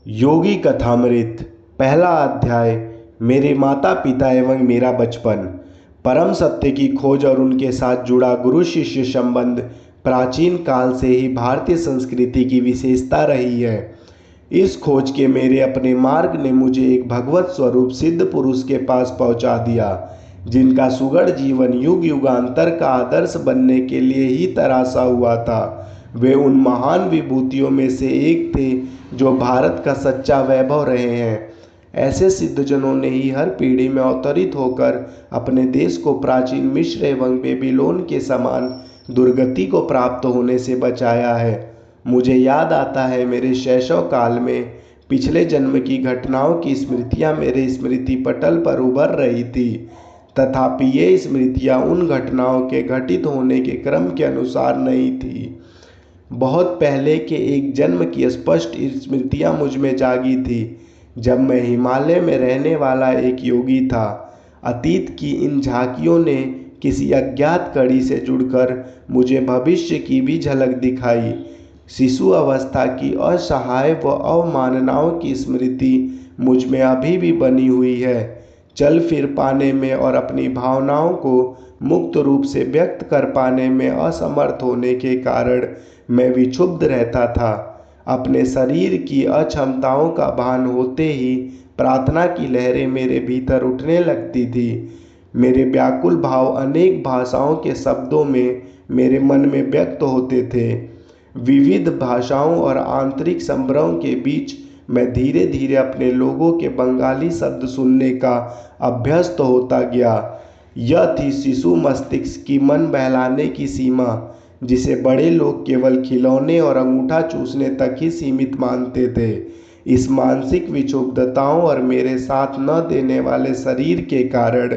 योगी कथामृत पहला अध्याय। मेरे माता पिता एवं मेरा बचपन। परम सत्य की खोज और उनके साथ जुड़ा गुरु शिष्य संबंध प्राचीन काल से ही भारतीय संस्कृति की विशेषता रही है। इस खोज के मेरे अपने मार्ग ने मुझे एक भगवत स्वरूप सिद्ध पुरुष के पास पहुंचा दिया, जिनका सुगढ़ जीवन युग युगांतर का आदर्श बनने के लिए ही तराशा हुआ था। वे उन महान विभूतियों में से एक थे जो भारत का सच्चा वैभव रहे हैं। ऐसे सिद्धजनों ने ही हर पीढ़ी में अवतरित होकर अपने देश को प्राचीन मिस्र एवं बेबीलोन के समान दुर्गति को प्राप्त होने से बचाया है। मुझे याद आता है, मेरे शैशव काल में पिछले जन्म की घटनाओं की स्मृतियां मेरे स्मृति पटल पर उभर रही थी। तथापि ये स्मृतियां उन घटनाओं के घटित होने के क्रम के अनुसार नहीं थी। बहुत पहले के एक जन्म की स्पष्ट स्मृतियां मुझ में जागी थी, जब मैं हिमालय में रहने वाला एक योगी था। अतीत की इन झांकियों ने किसी अज्ञात कड़ी से जुड़कर मुझे भविष्य की भी झलक दिखाई। शिशु अवस्था की असहाय व अवमाननाओं की स्मृति मुझ में अभी भी बनी हुई है। चल फिर पाने में और अपनी भावनाओं को मुक्त रूप से व्यक्त कर पाने में असमर्थ होने के कारण मैं विक्षुब्ध रहता था। अपने शरीर की अक्षमताओं का भान होते ही प्रार्थना की लहरें मेरे भीतर उठने लगती थी। मेरे व्याकुल भाव अनेक भाषाओं के शब्दों में मेरे मन में व्यक्त होते थे। विविध भाषाओं और आंतरिक संभ्रम के बीच मैं धीरे धीरे अपने लोगों के बंगाली शब्द सुनने का अभ्यस्त होता गया। यह थी शिशु मस्तिष्क की मन बहलाने की सीमा, जिसे बड़े लोग केवल खिलौने और अंगूठा चूसने तक ही सीमित मानते थे। इस मानसिक विक्षुब्धताओं और मेरे साथ न देने वाले शरीर के कारण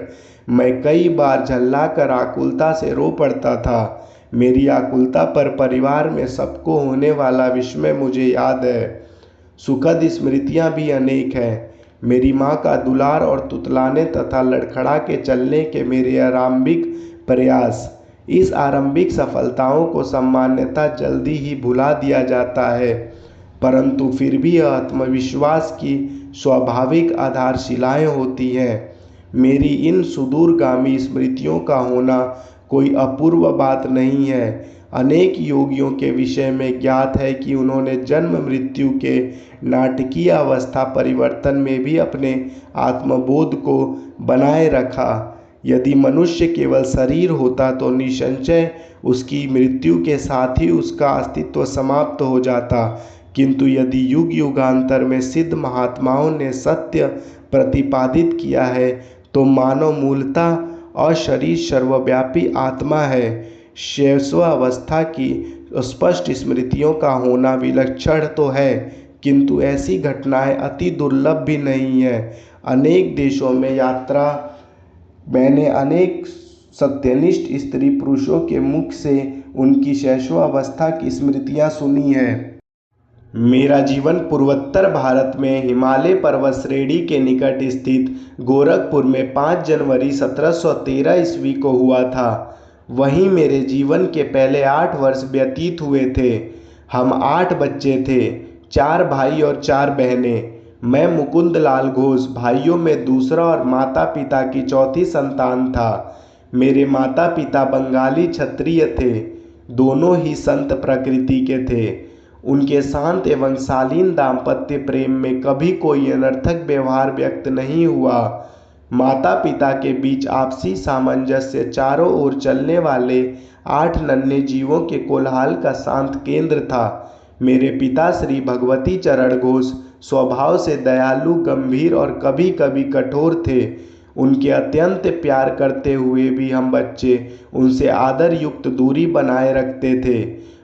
मैं कई बार झल्लाकर आकुलता से रो पड़ता था। मेरी आकुलता पर परिवार में सबको होने वाला विस्मय मुझे याद है। सुखद स्मृतियां भी अनेक हैं। मेरी माँ का दुलार और तुतलाने तथा लड़खड़ा के चलने के मेरे आरंभिक प्रयास। इस आरंभिक सफलताओं को सामान्यतः जल्दी ही भुला दिया जाता है, परंतु फिर भी यह आत्मविश्वास की स्वाभाविक आधारशिलाएं होती हैं। मेरी इन सुदूरगामी स्मृतियों का होना कोई अपूर्व बात नहीं है। अनेक योगियों के विषय में ज्ञात है कि उन्होंने जन्म मृत्यु के नाटकीय अवस्था परिवर्तन में भी अपने आत्मबोध को बनाए रखा। यदि मनुष्य केवल शरीर होता तो निसंशय उसकी मृत्यु के साथ ही उसका अस्तित्व समाप्त हो जाता, किंतु यदि युग युगांतर में सिद्ध महात्माओं ने सत्य प्रतिपादित किया है तो मानव मूलतः अशरीर सर्वव्यापी आत्मा है। शैशवावस्था की स्पष्ट स्मृतियों का होना विलक्षण तो है, किंतु ऐसी घटनाएं अति दुर्लभ भी नहीं है। अनेक देशों में यात्रा मैंने अनेक सत्यनिष्ठ स्त्री पुरुषों के मुख से उनकी शैशवावस्था की स्मृतियां सुनी है। मेरा जीवन पूर्वोत्तर भारत में हिमालय पर्वत श्रेणी के निकट स्थित गोरखपुर में 5 जनवरी 1713 ईस्वी को हुआ था। वहीं मेरे जीवन के पहले 8 वर्ष व्यतीत हुए थे। हम 8 बच्चे थे, 4 भाई और 4 बहनें। मैं मुकुंद लाल घोष भाइयों में दूसरा और माता पिता की चौथी संतान था। मेरे माता पिता बंगाली क्षत्रिय थे, दोनों ही संत प्रकृति के थे। उनके शांत एवं शालीन दाम्पत्य प्रेम में कभी कोई अनर्थक व्यवहार व्यक्त नहीं हुआ। माता पिता के बीच आपसी सामंजस्य चारों ओर चलने वाले 8 नन्हे जीवों के कोलाहल का शांत केंद्र था। मेरे पिता श्री भगवती चरण घोष स्वभाव से दयालु, गंभीर और कभी कभी कठोर थे। उनके अत्यंत प्यार करते हुए भी हम बच्चे उनसे आदर युक्त दूरी बनाए रखते थे।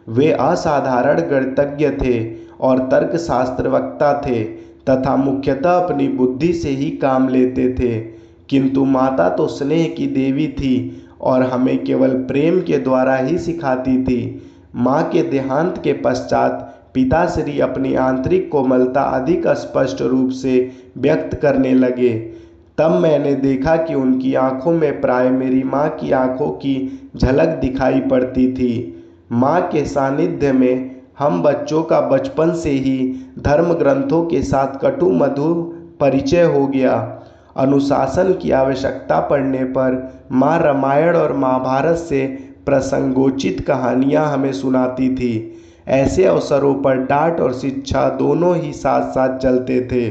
वे असाधारण गणितज्ञ थे और तर्कशास्त्र वक्ता थे तथा मुख्यतः अपनी बुद्धि से ही काम लेते थे, किंतु माता तो स्नेह की देवी थी और हमें केवल प्रेम के द्वारा ही सिखाती थी। माँ के देहांत के पश्चात पिताश्री अपनी आंतरिक कोमलता अधिक स्पष्ट रूप से व्यक्त करने लगे। तब मैंने देखा कि उनकी आंखों में प्राय मेरी माँ की आंखों की झलक दिखाई पड़ती थी। माँ के सानिध्य में हम बच्चों का बचपन से ही धर्म ग्रंथों के साथ कटु मधुर परिचय हो गया। अनुशासन की आवश्यकता पड़ने पर माँ रामायण और महाभारत से प्रसंगोचित कहानियाँ हमें सुनाती थी। ऐसे अवसरों पर डांट और शिक्षा दोनों ही साथ साथ चलते थे।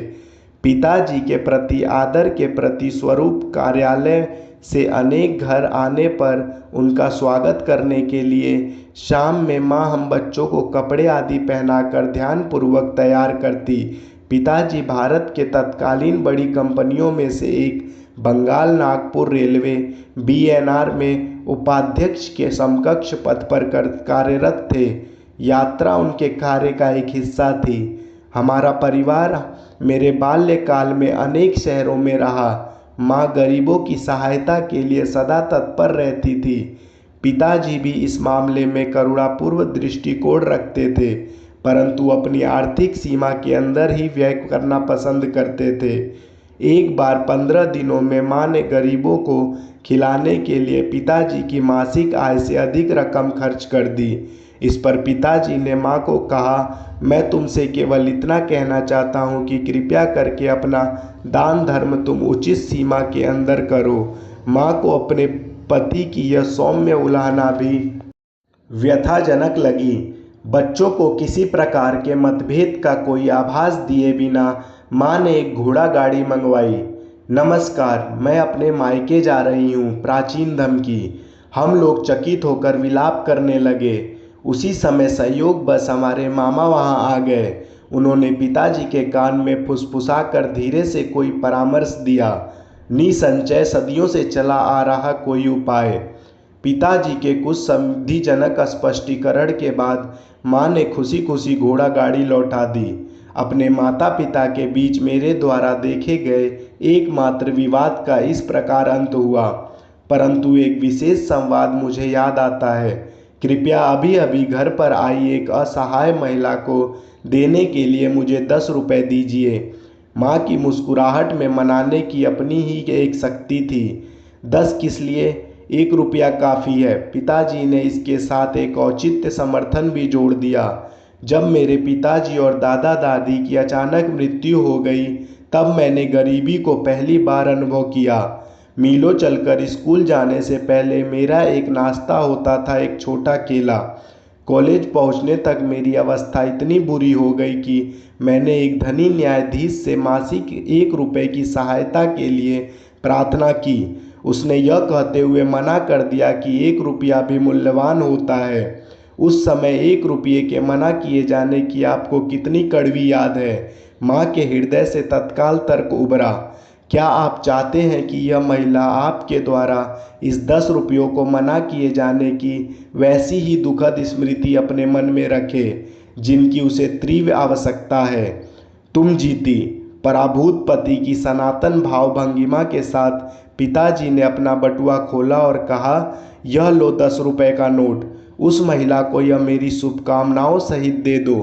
पिताजी के प्रति आदर के प्रति स्वरूप कार्यालय से अनेक घर आने पर उनका स्वागत करने के लिए शाम में माँ हम बच्चों को कपड़े आदि पहनाकर ध्यानपूर्वक तैयार करती। पिताजी भारत के तत्कालीन बड़ी कंपनियों में से एक बंगाल नागपुर रेलवे बीएनआर में उपाध्यक्ष के समकक्ष पद पर कार्यरत थे। यात्रा उनके कार्य का एक हिस्सा थी। हमारा परिवार मेरे बाल्यकाल में अनेक शहरों में रहा। माँ गरीबों की सहायता के लिए सदा तत्पर रहती थी। पिताजी भी इस मामले में करुणापूर्ण दृष्टिकोण रखते थे, परंतु अपनी आर्थिक सीमा के अंदर ही व्यय करना पसंद करते थे। एक बार 15 दिनों में माँ ने गरीबों को खिलाने के लिए पिताजी की मासिक आय से अधिक रकम खर्च कर दी। इस पर पिताजी ने माँ को कहा, मैं तुमसे केवल इतना कहना चाहता हूँ कि कृपया करके अपना दान धर्म तुम उचित सीमा के अंदर करो। माँ को अपने पति की यह सौम्य उलाहना भी व्यथाजनक लगी। बच्चों को किसी प्रकार के मतभेद का कोई आभास दिए बिना माँ ने एक घोड़ा गाड़ी मंगवाई। नमस्कार, मैं अपने मायके जा रही हूँ, प्राचीन धमकी। हम लोग चकित होकर विलाप करने लगे। उसी समय संयोग बस हमारे मामा वहाँ आ गए। उन्होंने पिताजी के कान में फुसफुसाकर धीरे से कोई परामर्श दिया। निसंचय सदियों से चला आ रहा कोई उपाय। पिताजी के कुछ संधिजनक स्पष्टीकरण के बाद माँ ने खुशी खुशी घोड़ा गाड़ी लौटा दी। अपने माता पिता के बीच मेरे द्वारा देखे गए एकमात्र विवाद का इस प्रकार अंत हुआ। परंतु एक विशेष संवाद मुझे याद आता है। कृपया अभी अभी घर पर आई एक असहाय महिला को देने के लिए मुझे 10 रुपये दीजिए। माँ की मुस्कुराहट में मनाने की अपनी ही एक शक्ति थी। 10 किस लिए, 1 रुपया काफ़ी है। पिताजी ने इसके साथ एक औचित्य समर्थन भी जोड़ दिया। जब मेरे पिताजी और दादा दादी की अचानक मृत्यु हो गई, तब मैंने गरीबी को पहली बार अनुभव किया। मीलों चलकर स्कूल जाने से पहले मेरा एक नाश्ता होता था, एक छोटा केला। कॉलेज पहुंचने तक मेरी अवस्था इतनी बुरी हो गई कि मैंने एक धनी न्यायाधीश से मासिक 1 रुपये की सहायता के लिए प्रार्थना की। उसने यह कहते हुए मना कर दिया कि 1 रुपया भी मूल्यवान होता है। उस समय 1 रुपये के मना किए जाने की आपको कितनी कड़वी याद है। माँ के हृदय से तत्काल तर्क उभरा, क्या आप चाहते हैं कि यह महिला आपके द्वारा इस 10 रुपयों को मना किए जाने की वैसी ही दुखद स्मृति अपने मन में रखे जिनकी उसे तीव्र आवश्यकता है? तुम जीती। पराभूत पति की सनातन भावभंगिमा के साथ पिताजी ने अपना बटुआ खोला और कहा, यह लो 10 रुपये का नोट। उस महिला को यह मेरी शुभकामनाओं सहित दे दो।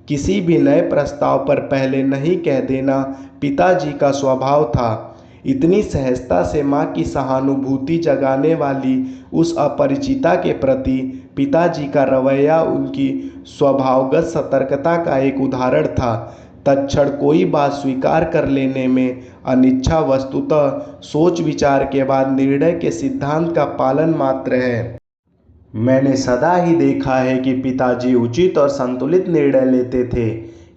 किसी भी नए प्रस्ताव पर पहले नहीं कह देना पिताजी का स्वभाव था। इतनी सहजता से माँ की सहानुभूति जगाने वाली उस अपरिचिता के प्रति पिताजी का रवैया उनकी स्वभावगत सतर्कता का एक उदाहरण था। तत्क्षण कोई बात स्वीकार कर लेने में अनिच्छा वस्तुतः सोच विचार के बाद निर्णय के सिद्धांत का पालन मात्र है। मैंने सदा ही देखा है कि पिताजी उचित और संतुलित निर्णय लेते थे।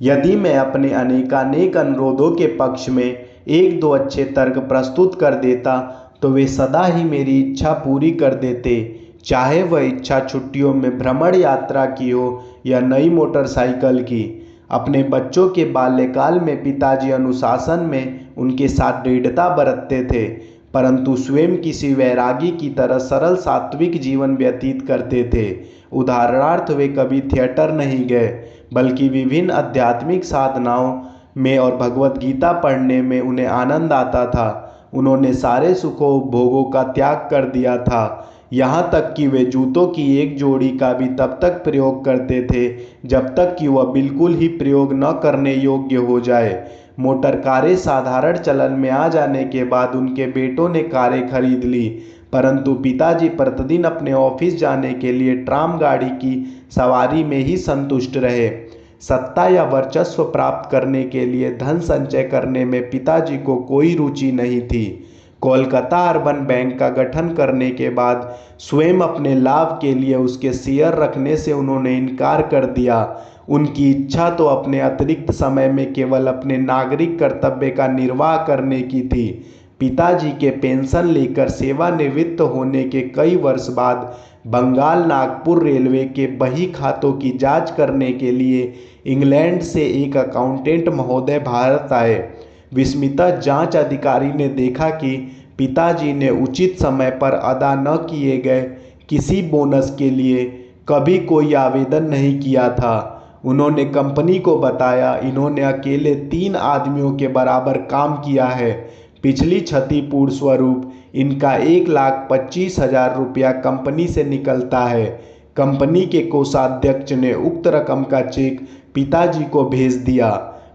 यदि मैं अपने अनेकानेक अनुरोधों के पक्ष में 1-2 अच्छे तर्क प्रस्तुत कर देता तो वे सदा ही मेरी इच्छा पूरी कर देते, चाहे वह इच्छा छुट्टियों में भ्रमण यात्रा की हो या नई मोटरसाइकिल की। अपने बच्चों के बाल्यकाल में पिताजी अनुशासन में उनके साथ दृढ़ता बरतते थे, परंतु स्वयं किसी वैरागी की तरह सरल सात्विक जीवन व्यतीत करते थे। उदाहरणार्थ वे कभी थिएटर नहीं गए, बल्कि विभिन्न आध्यात्मिक साधनाओं में और भगवत गीता पढ़ने में उन्हें आनंद आता था। उन्होंने सारे सुखों उपभोगों का त्याग कर दिया था, यहाँ तक कि वे जूतों की एक जोड़ी का भी तब तक प्रयोग करते थे जब तक कि वह बिल्कुल ही प्रयोग न करने योग्य हो जाए। मोटर कारें साधारण चलन में आ जाने के बाद उनके बेटों ने कारें खरीद ली, परंतु पिताजी प्रतिदिन अपने ऑफिस जाने के लिए ट्राम गाड़ी की सवारी में ही संतुष्ट रहे। सत्ता या वर्चस्व प्राप्त करने के लिए धन संचय करने में पिताजी को कोई रुचि नहीं थी। कोलकाता अर्बन बैंक का गठन करने के बाद स्वयं अपने लाभ के लिए उसके शेयर रखने से उन्होंने इनकार कर दिया। उनकी इच्छा तो अपने अतिरिक्त समय में केवल अपने नागरिक कर्तव्य का निर्वाह करने की थी। पिताजी के पेंशन लेकर सेवानिवृत्त होने के कई वर्ष बाद बंगाल नागपुर रेलवे के बही खातों की जांच करने के लिए इंग्लैंड से एक अकाउंटेंट महोदय भारत आए। विस्मित जांच अधिकारी ने देखा कि पिताजी ने उचित समय पर अदा न किए गए किसी बोनस के लिए कभी कोई आवेदन नहीं किया था। उन्होंने कंपनी को बताया, इन्होंने अकेले 3 आदमियों के बराबर काम किया है। पिछली क्षतिपूर्ति स्वरूप इनका 1,25,000 रुपया कंपनी से निकलता है। कंपनी के कोषाध्यक्ष ने उक्त रकम का चेक पिताजी को भेज दिया,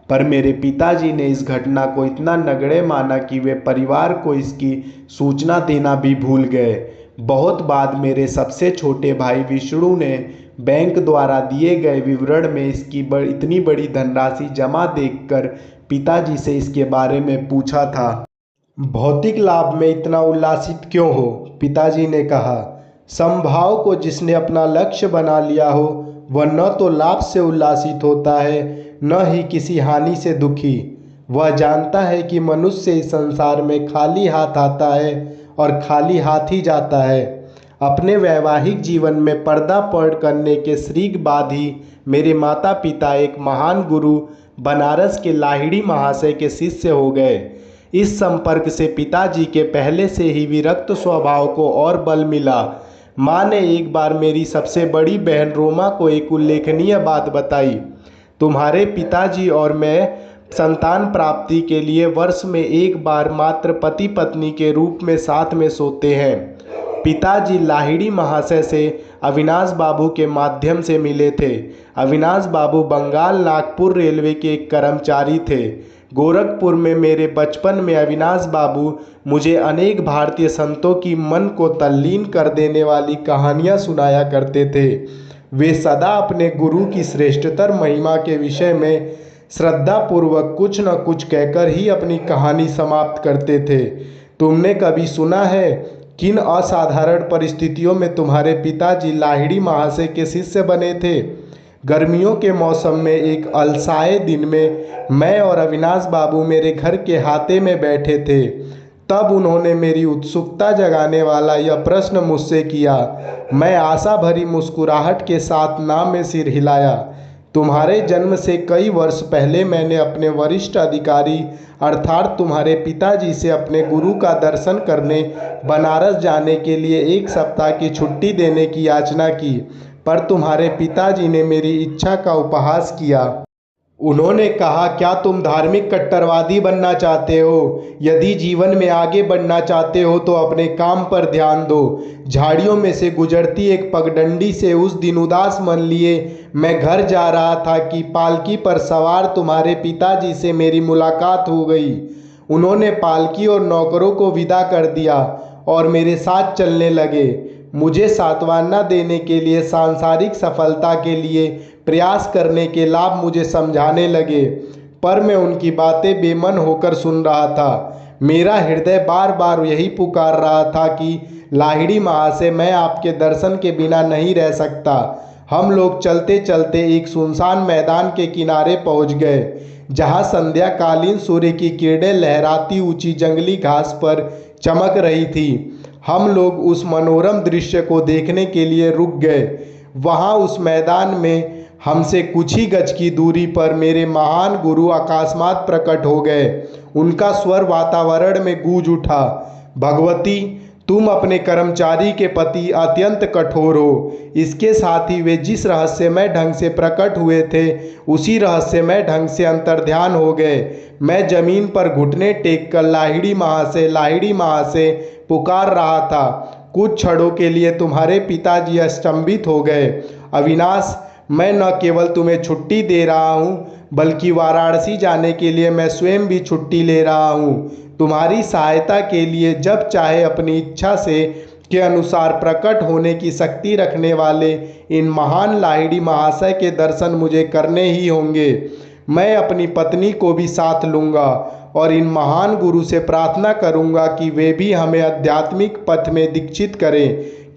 पर मेरे पिताजी ने इस घटना को इतना नगण्य माना कि वे परिवार को इसकी सूचना देना भी भूल गए। बहुत बाद मेरे सबसे छोटे भाई विष्णु ने बैंक द्वारा दिए गए विवरण में इसकी इतनी बड़ी धनराशि जमा देखकर पिताजी से इसके बारे में पूछा था। भौतिक लाभ में इतना उल्लासित क्यों हो? पिताजी ने कहा। समभाव को जिसने अपना लक्ष्य बना लिया हो वह न तो लाभ से उल्लासित होता है न ही किसी हानि से दुखी। वह जानता है कि मनुष्य इस संसार में खाली हाथ आता है और खाली हाथ ही जाता है। अपने वैवाहिक जीवन में पर्दापर्ण करने के शीघ्र बाद ही मेरे माता पिता एक महान गुरु बनारस के लाहिड़ी महाशय के शिष्य हो गए। इस संपर्क से पिताजी के पहले से ही विरक्त स्वभाव को और बल मिला। माँ ने एक बार मेरी सबसे बड़ी बहन रोमा को एक उल्लेखनीय बात बताई। तुम्हारे पिताजी और मैं संतान प्राप्ति के लिए वर्ष में एक बार मात्र पति पत्नी के रूप में साथ में सोते हैं। पिताजी लाहिड़ी महाशय से अविनाश बाबू के माध्यम से मिले थे। अविनाश बाबू बंगाल नागपुर रेलवे के एक कर्मचारी थे। गोरखपुर में मेरे बचपन में अविनाश बाबू मुझे अनेक भारतीय संतों की मन को तल्लीन कर देने वाली कहानियाँ सुनाया करते थे। वे सदा अपने गुरु की श्रेष्ठतर महिमा के विषय में श्रद्धापूर्वक कुछ न कुछ कहकर ही अपनी कहानी समाप्त करते थे। तुमने कभी सुना है किन असाधारण परिस्थितियों में तुम्हारे पिताजी लाहिड़ी महाशय के शिष्य बने थे? गर्मियों के मौसम में एक अलसाए दिन में मैं और अविनाश बाबू मेरे घर के हाते में बैठे थे। तब उन्होंने मेरी उत्सुकता जगाने वाला यह प्रश्न मुझसे किया। मैं आशा भरी मुस्कुराहट के साथ ना में सिर हिलाया। तुम्हारे जन्म से कई वर्ष पहले मैंने अपने वरिष्ठ अधिकारी अर्थात तुम्हारे पिताजी से अपने गुरु का दर्शन करने बनारस जाने के लिए 1 सप्ताह की छुट्टी देने की याचना की, पर तुम्हारे पिताजी ने मेरी इच्छा का उपहास किया। उन्होंने कहा, क्या तुम धार्मिक कट्टरवादी बनना चाहते हो? यदि जीवन में आगे बढ़ना चाहते हो तो अपने काम पर ध्यान दो। झाड़ियों में से गुजरती एक पगडंडी से उस दिन उदास मन लिए मैं घर जा रहा था कि पालकी पर सवार तुम्हारे पिताजी से मेरी मुलाकात हो गई। उन्होंने पालकी और नौकरों को विदा कर दिया और मेरे साथ चलने लगे। मुझे सांत्वना देने के लिए सांसारिक सफलता के लिए प्रयास करने के लाभ मुझे समझाने लगे, पर मैं उनकी बातें बेमन होकर सुन रहा था। मेरा हृदय बार बार यही पुकार रहा था कि लाहिड़ी महाशय, मैं आपके दर्शन के बिना नहीं रह सकता। हम लोग चलते चलते एक सुनसान मैदान के किनारे पहुंच गए, जहां संध्याकालीन सूर्य की किरणें लहराती ऊंची जंगली घास पर चमक रही थी। हम लोग उस मनोरम दृश्य को देखने के लिए रुक गए। वहां उस मैदान में हमसे कुछ ही गज की दूरी पर मेरे महान गुरु अकस्मात प्रकट हो गए। उनका स्वर वातावरण में गूंज उठा, भगवती, तुम अपने कर्मचारी के प्रति अत्यंत कठोर हो। इसके साथ ही वे जिस रहस्यमय ढंग से प्रकट हुए थे उसी रहस्यमय ढंग से अंतर्ध्यान हो गए। मैं जमीन पर घुटने टेक कर लाहिड़ी महाशय पुकार रहा था। कुछ क्षणों के लिए तुम्हारे पिताजी अचंभित हो गए। अविनाश, मैं न केवल तुम्हें छुट्टी दे रहा हूँ बल्कि वाराणसी जाने के लिए मैं स्वयं भी छुट्टी ले रहा हूँ। तुम्हारी सहायता के लिए जब चाहे अपनी इच्छा से के अनुसार प्रकट होने की शक्ति रखने वाले इन महान लाहिड़ी महाशय के दर्शन मुझे करने ही होंगे। मैं अपनी पत्नी को भी साथ लूँगा और इन महान गुरु से प्रार्थना करूँगा कि वे भी हमें आध्यात्मिक पथ में दीक्षित करें।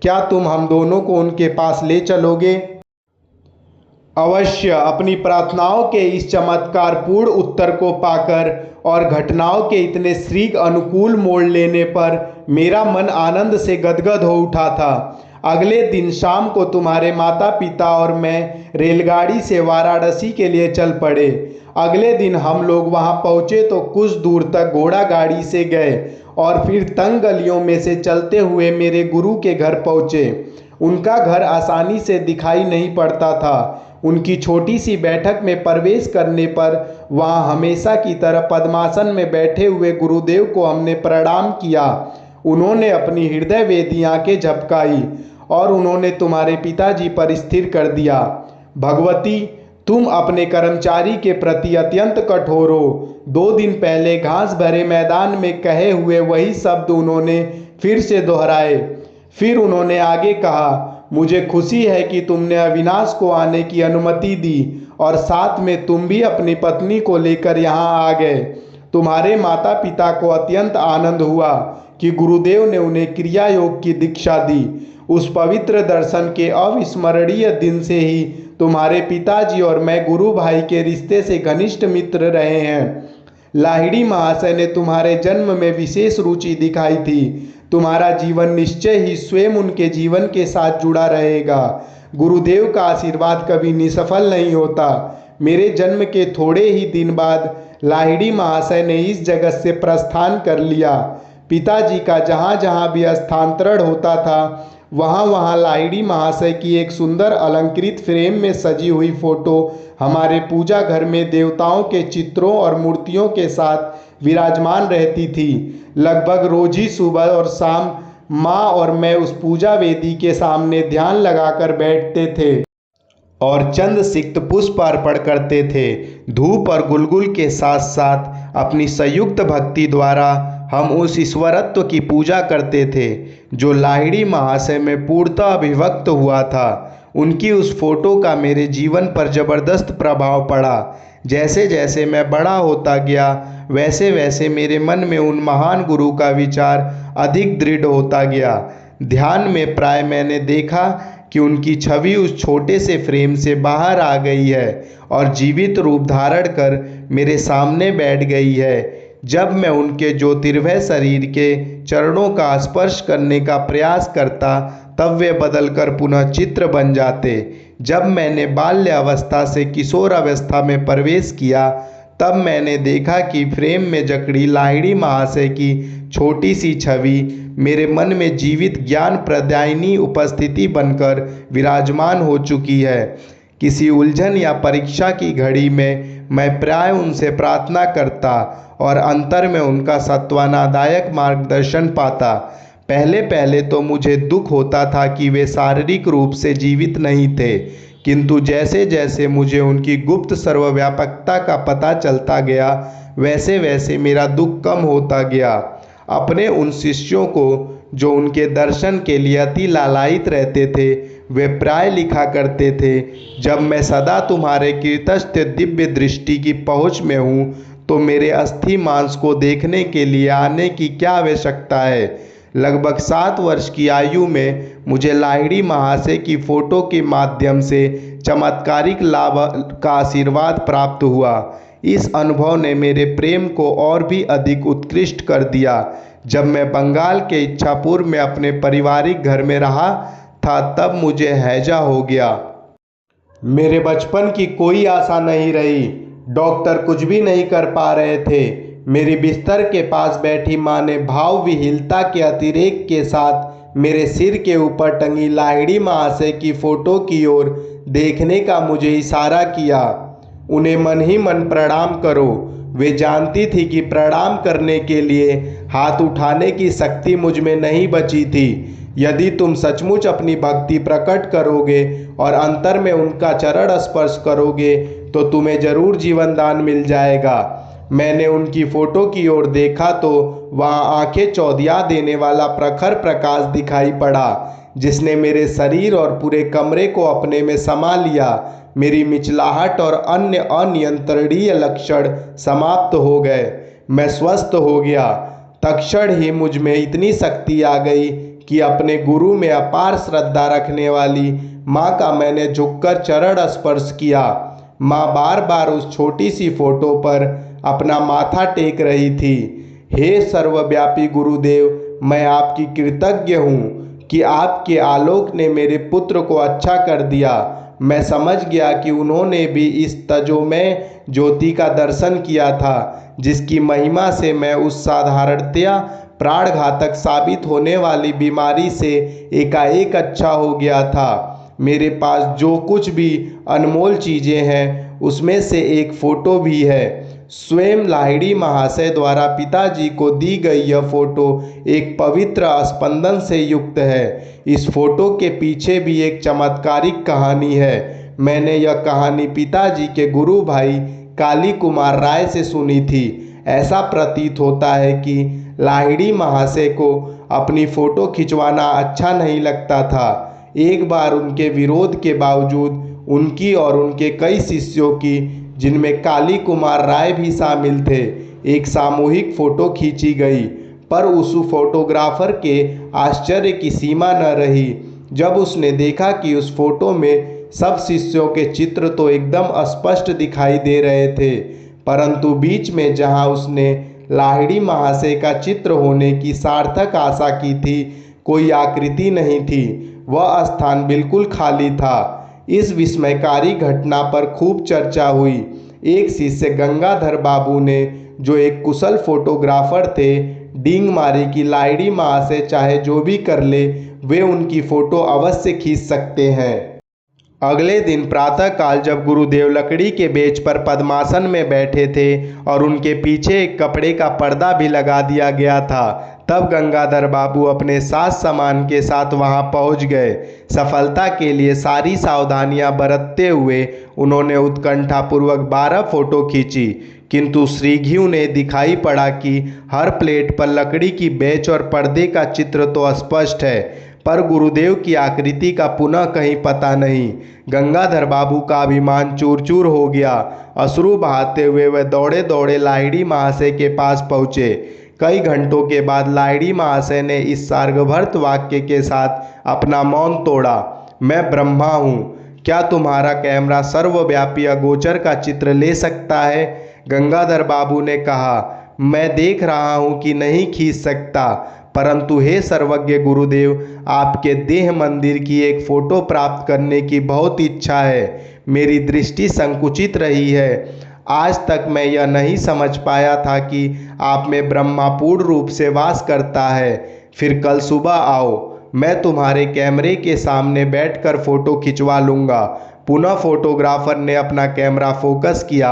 क्या तुम हम दोनों को उनके पास ले चलोगे? अवश्य। अपनी प्रार्थनाओं के इस चमत्कारपूर्ण उत्तर को पाकर और घटनाओं के इतने शीघ्र अनुकूल मोड़ लेने पर मेरा मन आनंद से गदगद हो उठा था। अगले दिन शाम को तुम्हारे माता पिता और मैं रेलगाड़ी से वाराणसी के लिए चल पड़े। अगले दिन हम लोग वहां पहुंचे तो कुछ दूर तक घोड़ा गाड़ी से गए और फिर तंग गलियों में से चलते हुए मेरे गुरु के घर पहुंचे। उनका घर आसानी से दिखाई नहीं पड़ता था। उनकी छोटी सी बैठक में प्रवेश करने पर वहाँ हमेशा की तरह पद्मासन में बैठे हुए गुरुदेव को हमने प्रणाम किया। उन्होंने अपनी हृदय वेदी आंखें झपकाई और उन्होंने तुम्हारे पिताजी पर स्थिर कर दिया। भगवती, तुम अपने कर्मचारी के प्रति अत्यंत कठोर हो। 2 दिन पहले घास भरे मैदान में कहे हुए वही शब्द उन्होंने फिर से दोहराए। फिर उन्होंने आगे कहा, मुझे खुशी है कि तुमने अविनाश को आने की अनुमति दी और साथ में तुम भी अपनी पत्नी को लेकर यहाँ आ गए। तुम्हारे माता पिता को अत्यंत आनंद हुआ कि गुरुदेव ने उन्हें क्रिया योग की दीक्षा दी। उस पवित्र दर्शन के अविस्मरणीय दिन से ही तुम्हारे पिताजी और मैं गुरु भाई के रिश्ते से घनिष्ठ मित्र रहे हैं। लाहिड़ी महाशय ने तुम्हारे जन्म में विशेष रुचि दिखाई थी। तुम्हारा जीवन निश्चय ही स्वयं उनके जीवन के साथ जुड़ा रहेगा। गुरुदेव का आशीर्वाद कभी निष्फल नहीं होता। मेरे जन्म के थोड़े ही दिन बाद लाहिड़ी महाशय ने इस जगत से प्रस्थान कर लिया। पिताजी का जहाँ जहाँ भी स्थानांतरण होता था वहाँ वहाँ लाहिड़ी महाशय की एक सुंदर अलंकृत फ्रेम में सजी हुई फोटो हमारे पूजा घर में देवताओं के चित्रों और मूर्तियों के साथ विराजमान रहती थी। लगभग रोज ही सुबह और शाम माँ और मैं उस पूजा वेदी के सामने ध्यान लगाकर बैठते थे और चंद सिक्त पुष्प अर्पण करते थे। धूप और गुलगुल के साथ साथ अपनी संयुक्त भक्ति द्वारा हम उस ईश्वरत्व की पूजा करते थे जो लाहिड़ी महाशय में पूर्णतः अभिव्यक्त हुआ था। उनकी उस फोटो का मेरे जीवन पर जबरदस्त प्रभाव पड़ा। जैसे जैसे मैं बड़ा होता गया वैसे वैसे मेरे मन में उन महान गुरु का विचार अधिक दृढ़ होता गया। ध्यान में प्राय मैंने देखा कि उनकी छवि उस छोटे से फ्रेम से बाहर आ गई है और जीवित रूप धारण कर मेरे सामने बैठ गई है। जब मैं उनके ज्योतिर्मय शरीर के चरणों का स्पर्श करने का प्रयास करता तब वे बदलकर पुनः चित्र बन जाते। जब मैंने बाल्य अवस्था से किशोर अवस्था में प्रवेश किया तब मैंने देखा कि फ्रेम में जकड़ी लाहिड़ी महाशय की छोटी सी छवि मेरे मन में जीवित ज्ञान प्रदायिनी उपस्थिति बनकर विराजमान हो चुकी है। किसी उलझन या परीक्षा की घड़ी में मैं प्राय उनसे प्रार्थना करता और अंतर में उनका सांत्वनादायक मार्गदर्शन पाता। पहले पहले तो मुझे दुख होता था कि वे शारीरिक रूप से जीवित नहीं थे, किंतु जैसे जैसे मुझे उनकी गुप्त सर्वव्यापकता का पता चलता गया वैसे वैसे मेरा दुख कम होता गया। अपने उन शिष्यों को जो उनके दर्शन के लिए अति लालायित रहते थे वे प्राय लिखा करते थे, जब मैं सदा तुम्हारे कृतस्थ दिव्य दृष्टि की पहुँच में हूँ तो मेरे अस्थि मांस को देखने के लिए आने की क्या आवश्यकता है। लगभग 7 वर्ष की आयु में मुझे लाहिड़ी महाशय की फोटो के माध्यम से चमत्कारिक लाभ का आशीर्वाद प्राप्त हुआ। इस अनुभव ने मेरे प्रेम को और भी अधिक उत्कृष्ट कर दिया। जब मैं बंगाल के इच्छापुर में अपने पारिवारिक घर में रहा था तब मुझे हैजा हो गया। मेरे बचपन की कोई आशा नहीं रही। डॉक्टर कुछ भी नहीं कर पा रहे थे। मेरी बिस्तर के पास बैठी माँ ने भाव विहीनता के अतिरेक के साथ मेरे सिर के ऊपर टंगी लाहिड़ी महाशय की फोटो की ओर देखने का मुझे इशारा किया। उन्हें मन ही मन प्रणाम करो। वे जानती थी कि प्रणाम करने के लिए हाथ उठाने की शक्ति मुझ में नहीं बची थी। यदि तुम सचमुच अपनी भक्ति प्रकट करोगे और अंतर में उनका चरण स्पर्श करोगे तो तुम्हें जरूर जीवन दान मिल जाएगा। मैंने उनकी फोटो की ओर देखा तो वहाँ आंखें चौंधिया देने वाला प्रखर प्रकाश दिखाई पड़ा, जिसने मेरे शरीर और पूरे कमरे को अपने में समा लिया। मेरी मिचलाहट और अन्य अनियंत्रणीय लक्षण समाप्त हो गए। मैं स्वस्थ हो गया। तत्क्षण ही मुझ में इतनी शक्ति आ गई कि अपने गुरु में अपार श्रद्धा रखने वाली माँ का मैंने झुककर चरण स्पर्श किया। माँ बार बार उस छोटी सी फोटो पर अपना माथा टेक रही थी। हे सर्वव्यापी गुरुदेव, मैं आपकी कृतज्ञ हूँ कि आपके आलोक ने मेरे पुत्र को अच्छा कर दिया। मैं समझ गया कि उन्होंने भी इस तजोमय ज्योति का दर्शन किया था, जिसकी महिमा से मैं उस साधारणतया प्राणघातक साबित होने वाली बीमारी से एकाएक अच्छा हो गया था। मेरे पास जो कुछ भी अनमोल चीज़ें हैं उसमें से एक फ़ोटो भी है। स्वयं लाहिड़ी महाशय द्वारा पिताजी को दी गई यह फ़ोटो एक पवित्र स्पंदन से युक्त है। इस फोटो के पीछे भी एक चमत्कारिक कहानी है। मैंने यह कहानी पिताजी के गुरु भाई काली कुमार राय से सुनी थी। ऐसा प्रतीत होता है कि लाहिड़ी महाशय को अपनी फ़ोटो खिंचवाना अच्छा नहीं लगता था। एक बार उनके विरोध के बावजूद उनकी और उनके कई शिष्यों की, जिनमें काली कुमार राय भी शामिल थे, एक सामूहिक फ़ोटो खींची गई। पर उस फोटोग्राफर के आश्चर्य की सीमा न रही जब उसने देखा कि उस फोटो में सब शिष्यों के चित्र तो एकदम स्पष्ट दिखाई दे रहे थे, परंतु बीच में जहां उसने लाहिड़ी महाशय का चित्र होने की सार्थक आशा की थी, कोई आकृति नहीं थी। वह स्थान बिल्कुल खाली था। इस विस्मयकारी घटना पर खूब चर्चा हुई। एक शिष्य गंगाधर बाबू ने, जो एक कुशल फोटोग्राफर थे, डींग मारी कि लाहिड़ी महाशय चाहे जो भी कर ले, वे उनकी फ़ोटो अवश्य खींच सकते हैं। अगले दिन प्रातःकाल जब गुरुदेव लकड़ी के बेंच पर पद्मासन में बैठे थे और उनके पीछे एक कपड़े का पर्दा भी लगा दिया गया था, तब गंगाधर बाबू अपने साज सामान के साथ वहां पहुंच गए। सफलता के लिए सारी सावधानियां बरतते हुए उन्होंने उत्कंठापूर्वक 12 फोटो खींची, किंतु श्रीघी ने दिखाई पड़ा कि हर प्लेट पर लकड़ी की बेंच और पर्दे का चित्र तो स्पष्ट है, पर गुरुदेव की आकृति का पुनः कहीं पता नहीं। गंगाधर बाबू का अभिमान चूर चूर हो गया। अश्रु बहाते हुए वे दौड़े दौड़े लाहिड़ी महाशय के पास पहुँचे। कई घंटों के बाद लाहिड़ी महाशय ने इस सार्गभर्त वाक्य के साथ अपना मौन तोड़ा, मैं ब्रह्मा हूँ, क्या तुम्हारा कैमरा सर्वव्यापी अगोचर का चित्र ले सकता है? गंगाधर बाबू ने कहा, मैं देख रहा हूँ कि नहीं खींच सकता, परंतु हे सर्वज्ञ गुरुदेव, आपके देह मंदिर की एक फ़ोटो प्राप्त करने की बहुत इच्छा है। मेरी दृष्टि संकुचित रही है। आज तक मैं यह नहीं समझ पाया था कि आप में ब्रह्मा पूर्ण रूप से वास करता है। फिर कल सुबह आओ, मैं तुम्हारे कैमरे के सामने बैठकर फ़ोटो खिंचवा लूँगा। पुनः फोटोग्राफर ने अपना कैमरा फोकस किया।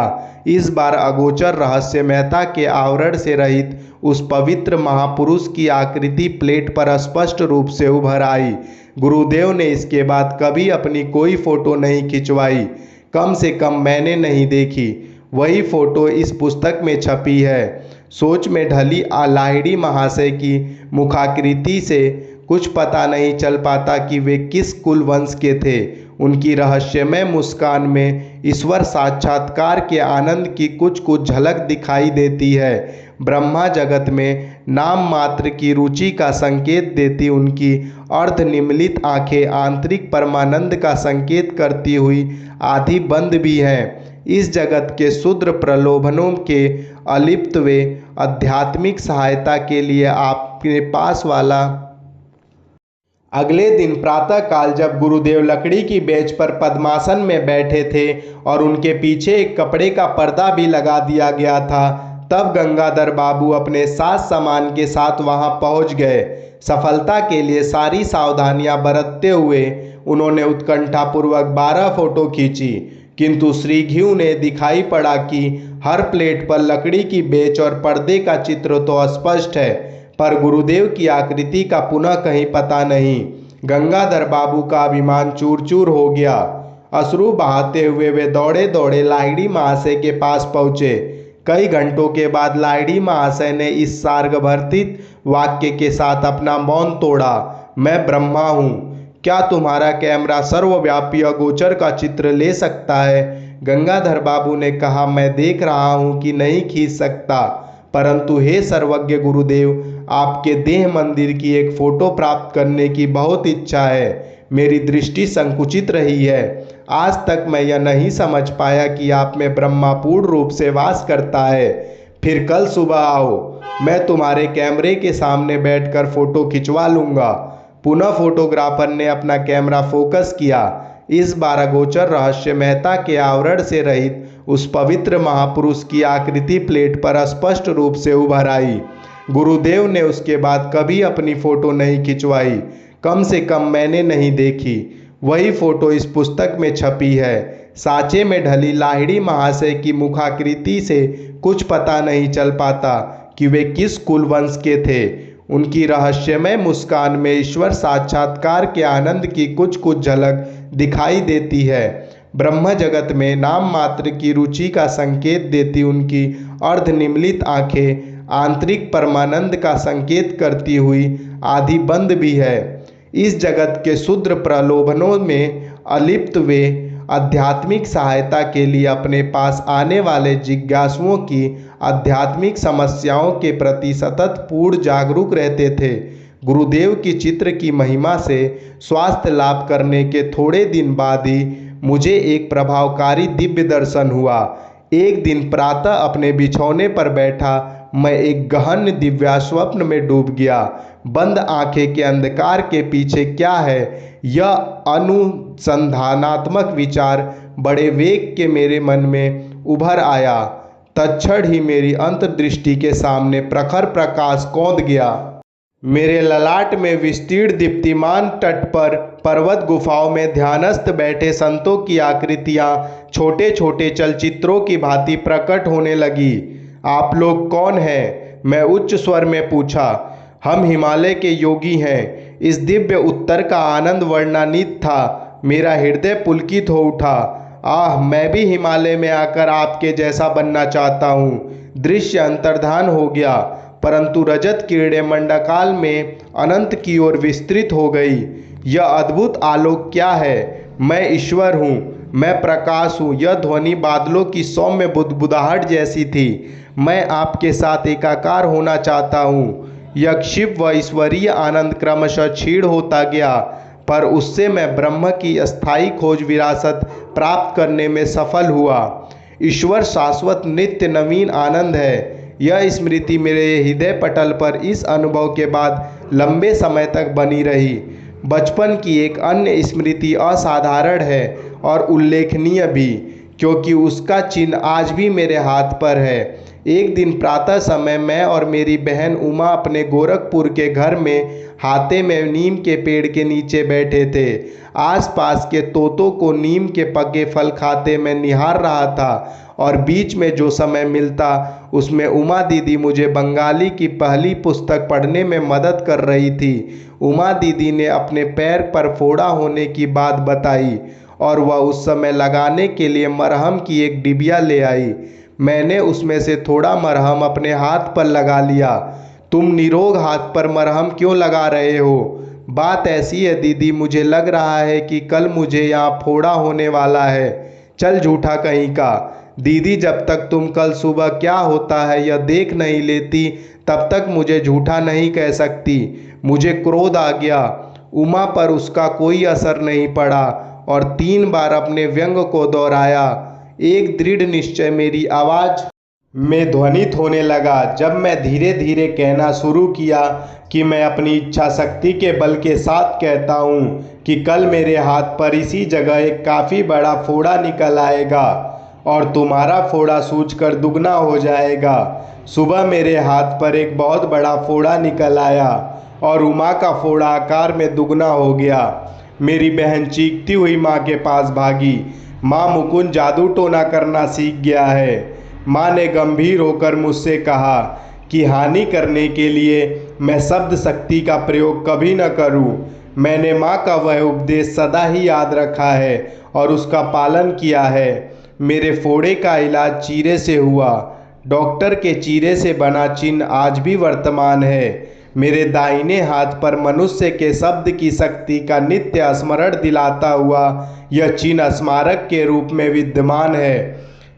इस बार अगोचर रहस्यमयता के आवरण से रहित उस पवित्र महापुरुष की आकृति प्लेट पर स्पष्ट रूप से उभर आई। गुरुदेव ने इसके बाद कभी अपनी कोई फ़ोटो नहीं खिंचवाई, कम से कम मैंने नहीं देखी। वही फ़ोटो इस पुस्तक में छपी है। सोच में ढली लाहिड़ी महाशय की मुखाकृति से कुछ पता नहीं चल पाता कि वे किस कुल वंश के थे। उनकी रहस्यमय मुस्कान में ईश्वर साक्षात्कार के आनंद की कुछ कुछ झलक दिखाई देती है। ब्रह्मा जगत में नाम मात्र की रुचि का संकेत देती उनकी अर्धनिमीलित आंखें आंतरिक परमानंद का संकेत करती हुई आधी बंद भी हैं। इस जगत के क्षुद्र प्रलोभनों के अलिप्त वे आध्यात्मिक सहायता के लिए आपके पास वाला। अगले दिन प्रातःकाल जब गुरुदेव लकड़ी की बेंच पर पद्मासन में बैठे थे और उनके पीछे एक कपड़े का पर्दा भी लगा दिया गया था, तब गंगाधर बाबू अपने साज सामान के साथ वहां पहुंच गए। सफलता के लिए सारी सावधानियां बरतते हुए उन्होंने उत्कंठापूर्वक 12 फोटो खींची, किंतु श्रीघी ने दिखाई पड़ा कि हर प्लेट पर लकड़ी की बेंच और पर्दे का चित्र तो स्पष्ट है, पर गुरुदेव की आकृति का पुनः कहीं पता नहीं। गंगाधर बाबू का अभिमान चूर चूर हो गया। अश्रु बहाते हुए वे दौड़े दौड़े लाहिड़ी महाशय के पास पहुँचे। कई घंटों के बाद लाहिड़ी महाशय ने इस सार्वभर्तित वाक्य के साथ अपना मौन तोड़ा, मैं ब्रह्मा हूँ। क्या तुम्हारा कैमरा सर्वव्यापी अगोचर का चित्र ले सकता है? गंगाधर बाबू ने कहा, मैं देख रहा हूँ कि नहीं खींच सकता, परंतु हे सर्वज्ञ गुरुदेव, आपके देह मंदिर की एक फोटो प्राप्त करने की बहुत इच्छा है। मेरी दृष्टि संकुचित रही है। आज तक मैं यह नहीं समझ पाया कि आप में ब्रह्मा पूर्ण रूप से वास करता है। फिर कल सुबह आओ, मैं तुम्हारे कैमरे के सामने बैठकर फोटो खिंचवा लूँगा। पुनः फोटोग्राफर ने अपना कैमरा फोकस किया। इस बार अगोचर रहस्य मेहता के आवरण से रहित उस पवित्र महापुरुष की आकृति प्लेट पर स्पष्ट रूप से उभर आई। गुरुदेव ने उसके बाद कभी अपनी फोटो नहीं खिंचवाई, कम से कम मैंने नहीं देखी। वही फोटो इस पुस्तक में छपी है। साँचे में ढली लाहिड़ी महाशय की मुखाकृति से कुछ पता नहीं चल पाता कि वे किस कुलवंश के थे। उनकी रहस्यमय मुस्कान में ईश्वर साक्षात्कार के आनंद की कुछ कुछ झलक दिखाई देती है। ब्रह्म जगत में नाम मात्र की रुचि का संकेत देती उनकी अर्धनिमीलित आंखें आंतरिक परमानंद का संकेत करती हुई आधी बंद भी है। इस जगत के क्षुद्र प्रलोभनों में अलिप्त वे आध्यात्मिक सहायता के लिए अपने पास आने वाले जिज्ञासुओं की आध्यात्मिक समस्याओं के प्रति सतत पूर्ण जागरूक रहते थे। गुरुदेव की चित्र की महिमा से स्वास्थ्य लाभ करने के थोड़े दिन बाद ही मुझे एक प्रभावकारी दिव्य दर्शन हुआ। एक दिन प्रातः अपने बिछौने पर बैठा मैं एक गहन दिव्या स्वप्न में डूब गया। बंद आंखें के अंधकार के पीछे क्या है, यह अनुसंधानात्मक विचार बड़े वेग के मेरे मन में उभर आया। तत्क्षण ही मेरी अंतर्दृष्टि के सामने प्रखर प्रकाश कौंध गया। मेरे ललाट में विस्तीर्ण दीप्तिमान तट पर पर्वत गुफाओं में ध्यानस्थ बैठे संतों की आकृतियां छोटे छोटे चलचित्रों की भांति प्रकट होने लगी। आप लोग कौन हैं? मैं उच्च स्वर में पूछा। हम हिमालय के योगी हैं। इस दिव्य उत्तर का आनंद वर्णनातीत था। मेरा हृदय पुलकित हो उठा। आह, मैं भी हिमालय में आकर आपके जैसा बनना चाहता हूँ। दृश्य अंतर्धान हो गया, परंतु रजत किरणें मंडकाल में अनंत की ओर विस्तृत हो गई। यह अद्भुत आलोक क्या है? मैं ईश्वर हूँ, मैं प्रकाश हूँ। यह ध्वनि बादलों की सौम्य बुदबुदाहट जैसी थी। मैं आपके साथ एकाकार होना चाहता हूँ। यह क्षिप्त व ईश्वरीय आनंद क्रमशः क्षीण होता गया, पर उससे मैं ब्रह्म की अस्थायी खोज विरासत प्राप्त करने में सफल हुआ। ईश्वर शाश्वत नित्य नवीन आनंद है। यह स्मृति मेरे हृदय पटल पर इस अनुभव के बाद लंबे समय तक बनी रही। बचपन की एक अन्य स्मृति असाधारण है और उल्लेखनीय भी, क्योंकि उसका चिन्ह आज भी मेरे हाथ पर है। एक दिन प्रातः समय मैं और मेरी बहन उमा अपने गोरखपुर के घर में हाते में नीम के पेड़ के नीचे बैठे थे। आसपास के तोतों को नीम के पके फल खाते मैं निहार रहा था और बीच में जो समय मिलता उसमें उमा दीदी मुझे बंगाली की पहली पुस्तक पढ़ने में मदद कर रही थी। उमा दीदी ने अपने पैर पर फोड़ा होने की बात बताई और वह उस समय लगाने के लिए मरहम की एक डिबिया ले आई। मैंने उसमें से थोड़ा मरहम अपने हाथ पर लगा लिया। तुम निरोग हाथ पर मरहम क्यों लगा रहे हो? बात ऐसी है दीदी, मुझे लग रहा है कि कल मुझे यहाँ फोड़ा होने वाला है। चल झूठा कहीं का। दीदी, जब तक तुम कल सुबह क्या होता है यह देख नहीं लेती तब तक मुझे झूठा नहीं कह सकती। मुझे क्रोध आ गया। उमा पर उसका कोई असर नहीं पड़ा और 3 बार अपने व्यंग को दोहराया। एक दृढ़ निश्चय मेरी आवाज़ में ध्वनित होने लगा जब मैं धीरे धीरे कहना शुरू किया कि मैं अपनी इच्छा शक्ति के बल के साथ कहता हूँ कि कल मेरे हाथ पर इसी जगह एक काफ़ी बड़ा फोड़ा निकल आएगा और तुम्हारा फोड़ा सूजकर दुगना हो जाएगा। सुबह मेरे हाथ पर एक बहुत बड़ा फोड़ा निकल आया और उमा का फोड़ा आकार में दुगना हो गया। मेरी बहन चीखती हुई माँ के पास भागी। माँ, मुकुंद जादू टोना करना सीख गया है। माँ ने गंभीर होकर मुझसे कहा कि हानि करने के लिए मैं शब्द शक्ति का प्रयोग कभी न करूं। मैंने माँ का वह उपदेश सदा ही याद रखा है और उसका पालन किया है। मेरे फोड़े का इलाज चीरे से हुआ। डॉक्टर के चीरे से बना चिन्ह आज भी वर्तमान है। मेरे दाहिने हाथ पर मनुष्य के शब्द की शक्ति का नित्य स्मरण दिलाता हुआ यह चिन्ह स्मारक के रूप में विद्यमान है।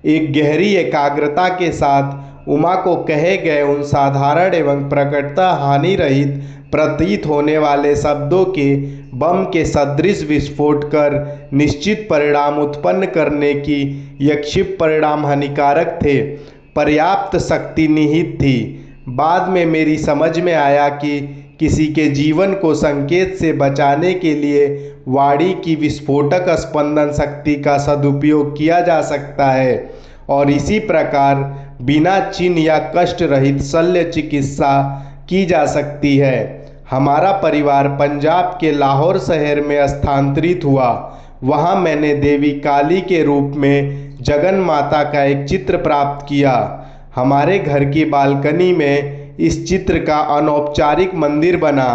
एक गहरी एकाग्रता के साथ उमा को कहे गए उन साधारण एवं प्रकटता हानि रहित प्रतीत होने वाले शब्दों के बम के सदृश विस्फोट कर निश्चित परिणाम उत्पन्न करने की यह क्षिप्त परिणाम हानिकारक थे। पर्याप्त शक्ति निहित थी। बाद में मेरी समझ में आया कि किसी के जीवन को संकेत से बचाने के लिए वाणी की विस्फोटक स्पंदन शक्ति का सदुपयोग किया जा सकता है और इसी प्रकार बिना चिन्ह या कष्ट रहित शल्य चिकित्सा की जा सकती है। हमारा परिवार पंजाब के लाहौर शहर में स्थानांतरित हुआ। वहाँ मैंने देवी काली के रूप में जगन माता का एक चित्र प्राप्त किया। हमारे घर की बालकनी में इस चित्र का अनौपचारिक मंदिर बना।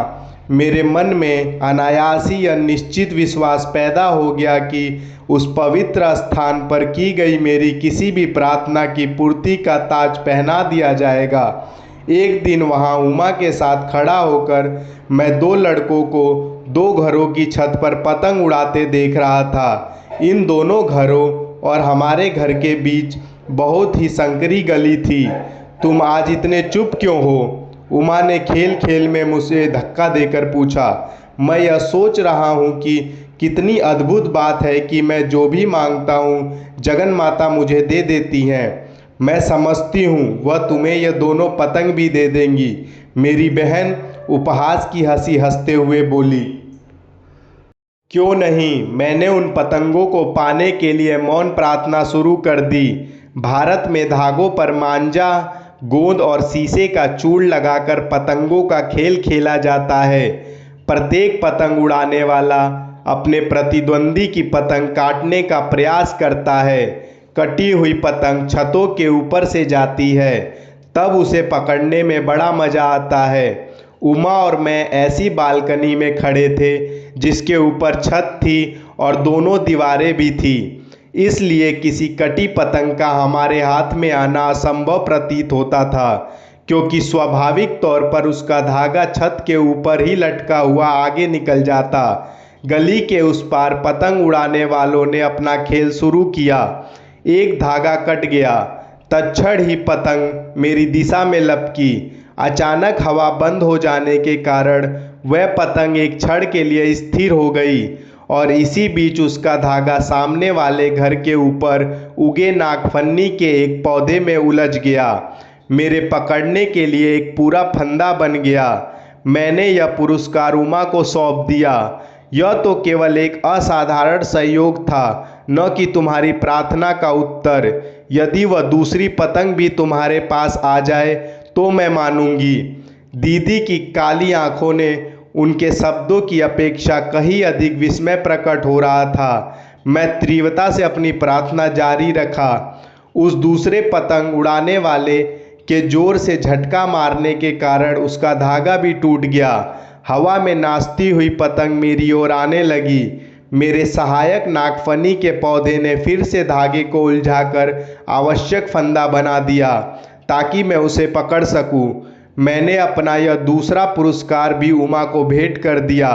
मेरे मन में अनायास ही यह निश्चित विश्वास पैदा हो गया कि उस पवित्र स्थान पर की गई मेरी किसी भी प्रार्थना की पूर्ति का ताज पहना दिया जाएगा। एक दिन वहाँ उमा के साथ खड़ा होकर मैं दो लड़कों को दो घरों की छत पर पतंग उड़ाते देख रहा था। इन दोनों घरों और हमारे घर के बीच बहुत ही संकरी गली थी। तुम आज इतने चुप क्यों हो? उमा ने खेल खेल में मुझे धक्का देकर पूछा। मैं यह सोच रहा हूँ कि कितनी अद्भुत बात है कि मैं जो भी मांगता हूँ जगन माता मुझे दे देती हैं। मैं समझती हूँ वह तुम्हें यह दोनों पतंग भी दे देंगी। मेरी बहन उपहास की हंसी हंसते हुए बोली। क्यों नहीं, मैंने उन पतंगों को पाने के लिए मौन प्रार्थना शुरू कर दी। भारत में धागों पर मांझा, गोंद और शीशे का चूड़ लगाकर पतंगों का खेल खेला जाता है। प्रत्येक पतंग उड़ाने वाला अपने प्रतिद्वंदी की पतंग काटने का प्रयास करता है। कटी हुई पतंग छतों के ऊपर से जाती है, तब उसे पकड़ने में बड़ा मज़ा आता है। उमा और मैं ऐसी बालकनी में खड़े थे जिसके ऊपर छत थी और दोनों दीवारें भी थी, इसलिए किसी कटी पतंग का हमारे हाथ में आना असंभव प्रतीत होता था, क्योंकि स्वाभाविक तौर पर उसका धागा छत के ऊपर ही लटका हुआ आगे निकल जाता। गली के उस पार पतंग उड़ाने वालों ने अपना खेल शुरू किया। एक धागा कट गया, तत्क्षण ही पतंग मेरी दिशा में लपकी। अचानक हवा बंद हो जाने के कारण वह पतंग एक क्षण के लिए स्थिर हो गई और इसी बीच उसका धागा सामने वाले घर के ऊपर उगे नागफनी के एक पौधे में उलझ गया। मेरे पकड़ने के लिए एक पूरा फंदा बन गया। मैंने यह पुरस्कार उमा को सौंप दिया। यह तो केवल एक असाधारण सहयोग था, न कि तुम्हारी प्रार्थना का उत्तर। यदि वह दूसरी पतंग भी तुम्हारे पास आ जाए तो मैं मानूंगी। दीदी की काली आंखों ने उनके शब्दों की अपेक्षा कहीं अधिक विस्मय प्रकट हो रहा था। मैं तीव्रता से अपनी प्रार्थना जारी रखा। उस दूसरे पतंग उड़ाने वाले के जोर से झटका मारने के कारण उसका धागा भी टूट गया। हवा में नाचती हुई पतंग मेरी ओर आने लगी। मेरे सहायक नागफनी के पौधे ने फिर से धागे को उलझाकर आवश्यक फंदा बना दिया ताकि मैं उसे पकड़ सकूं। मैंने अपना यह दूसरा पुरस्कार भी उमा को भेंट कर दिया।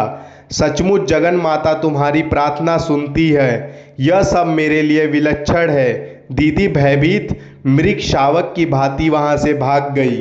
सचमुच जगन माता तुम्हारी प्रार्थना सुनती है। यह सब मेरे लिए विलक्षण है। दीदी भयभीत मृग शावक की भांति वहाँ से भाग गई।